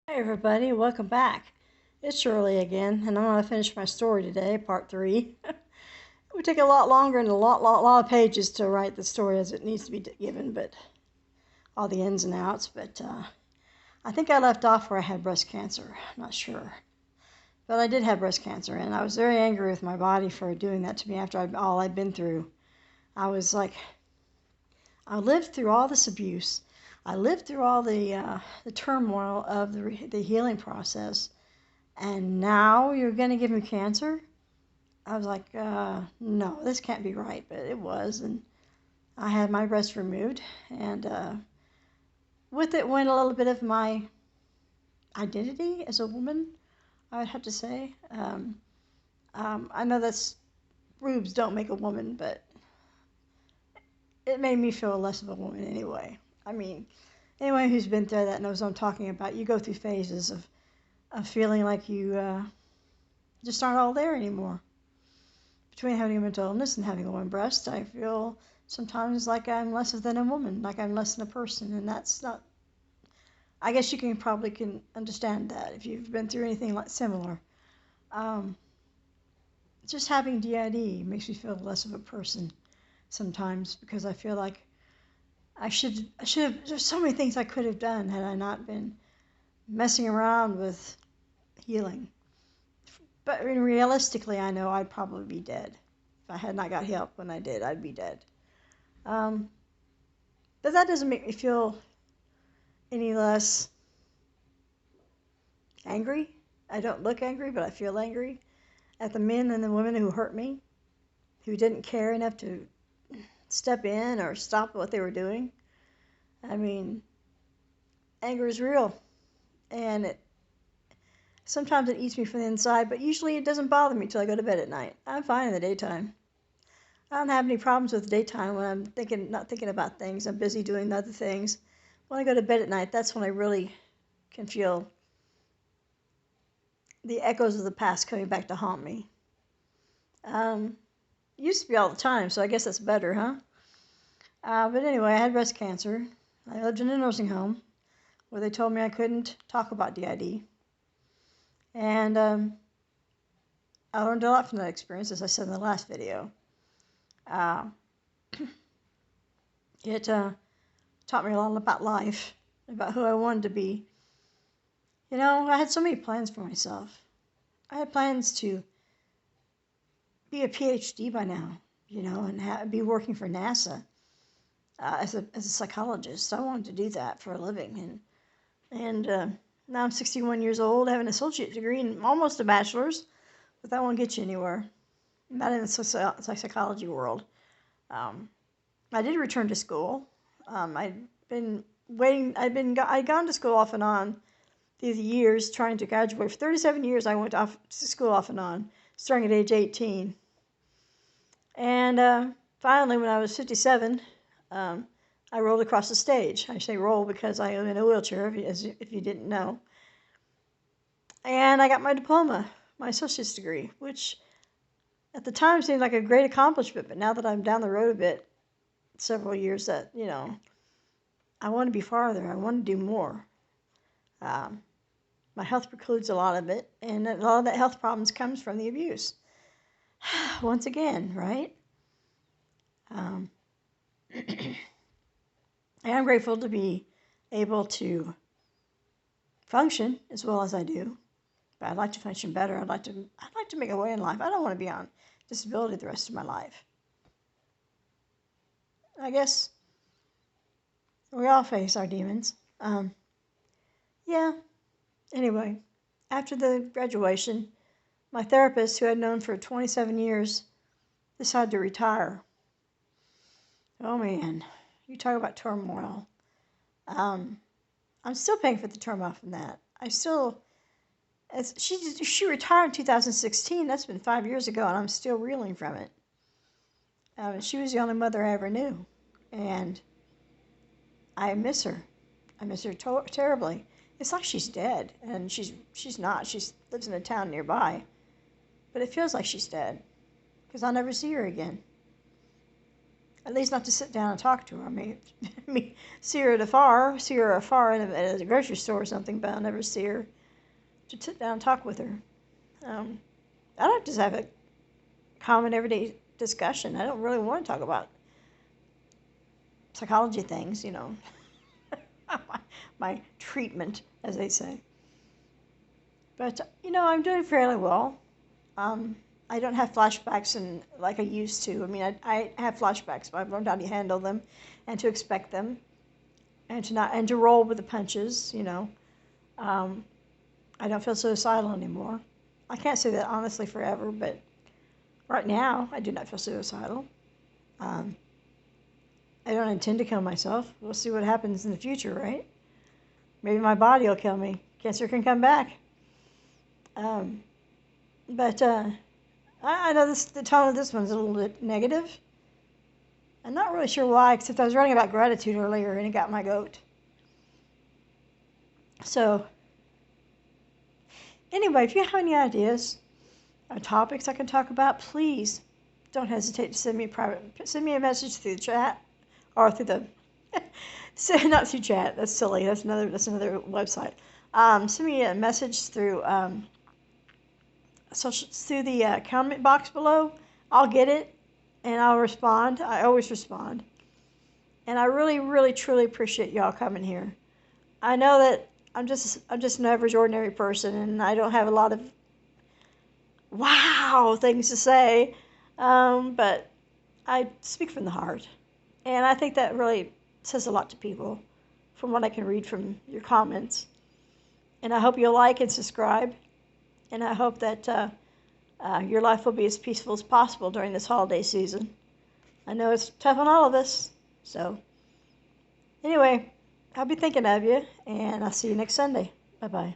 Hi everybody, welcome back. It's Shirley again, and I'm going to finish my story today, part 3. It would take a lot longer and a lot of pages to write the story as it needs to be given, but all the ins and outs. But I think I left off where I had breast cancer. I'm not sure. But I did have breast cancer, and I was very angry with my body for doing that to me after all I'd been through. I was like, I lived through all this abuse. I lived through all the turmoil of the healing process. And now you're going to give me cancer? I was like, no, this can't be right. But it was. And I had my breast removed. And with it went a little bit of my identity as a woman, I would have to say. I know that's boobs don't make a woman, but it made me feel less of a woman anyway. I mean, anyone who's been through that knows what I'm talking about. You go through phases of feeling like you just aren't all there anymore. Between having a mental illness and having a woman breast, I feel sometimes like I'm less than a woman, like I'm less than a person, and that's not. I guess you can understand that if you've been through anything like similar. Um, just having DID makes me feel less of a person sometimes because I feel like I should have. There's so many things I could have done had I not been messing around with healing. But realistically, I know I'd probably be dead. If I had not got help when I did, I'd be dead. Um, but that doesn't make me feel any less angry. I don't look angry, but I feel angry at the men and the women who hurt me, who didn't care enough to step in or stop what they were doing. I mean, anger is real, and sometimes it eats me from the inside, but usually it doesn't bother me till I go to bed at night. I'm fine in the daytime. I don't have any problems with the daytime when I'm not thinking about things. I'm busy doing other things. When I go to bed at night, that's when I really can feel the echoes of the past coming back to haunt me. Used to be all the time, so I guess that's better, huh? But anyway, I had breast cancer. I lived in a nursing home where they told me I couldn't talk about DID. And I learned a lot from that experience, as I said in the last video. It taught me a lot about life, about who I wanted to be. You know, I had so many plans for myself. I had plans to be a PhD by now, you know, and be working for NASA as a psychologist. I wanted to do that for a living. And now I'm 61 years old, I have an associate degree and almost a bachelor's, but that won't get you anywhere. Not in the psychology world. I did return to school. I'd gone to school off and on these years trying to graduate. For 37 years, I went off to school off and on, starting at age 18. And finally, when I was 57, I rolled across the stage. I say roll because I am in a wheelchair, if you didn't know. And I got my diploma, my associate's degree, which at the time seemed like a great accomplishment. But now that I'm down the road a bit, several years, that, you know, I want to be farther. I want to do more. My health precludes a lot of it, and a lot of that health problems comes from the abuse. Once again, right? I am grateful to be able to function as well as I do, but I'd like to function better. I'd like to make a way in life. I don't want to be on disability the rest of my life. I guess we all face our demons. Yeah. Anyway, after the graduation, my therapist, who I'd known for 27 years, decided to retire. Oh man, you talk about turmoil. I'm still paying for the turmoil from that. She retired in 2016. That's been 5 years ago, and I'm still reeling from it. She was the only mother I ever knew, and I miss her. I miss her terribly. It's like she's dead, and she's not. She lives in a town nearby, but it feels like she's dead because I'll never see her again. At least not to sit down and talk to her. I mean, see her afar at a grocery store or something, but I'll never see her to sit down and talk with her. I don't just have a common everyday discussion. I don't really want to talk about psychology things, my treatment, as they say. But, I'm doing fairly well. I don't have flashbacks like I used to. I mean, I have flashbacks, but I've learned how to handle them and to expect them and to roll with the punches, I don't feel suicidal anymore. I can't say that honestly forever, but right now I do not feel suicidal. I don't intend to kill myself. We'll see what happens in the future, right? Maybe my body will kill me. Cancer can come back. But I know the tone of this one's a little bit negative. I'm not really sure why, except I was writing about gratitude earlier and it got my goat. So, anyway, if you have any ideas or topics I can talk about, please don't hesitate to send me a message through the chat or through the not through chat. That's silly. That's another website. Send me a message through through the comment box below. I'll get it and I'll respond. I always respond. And I really, really, truly appreciate y'all coming here. I know that I'm just an average, ordinary person, and I don't have a lot of wow things to say, but I speak from the heart, and I think that really says a lot to people, from what I can read from your comments. And I hope you'll like and subscribe, and I hope that your life will be as peaceful as possible during this holiday season. I know it's tough on all of us, so anyway, I'll be thinking of you, and I'll see you next Sunday. Bye-bye.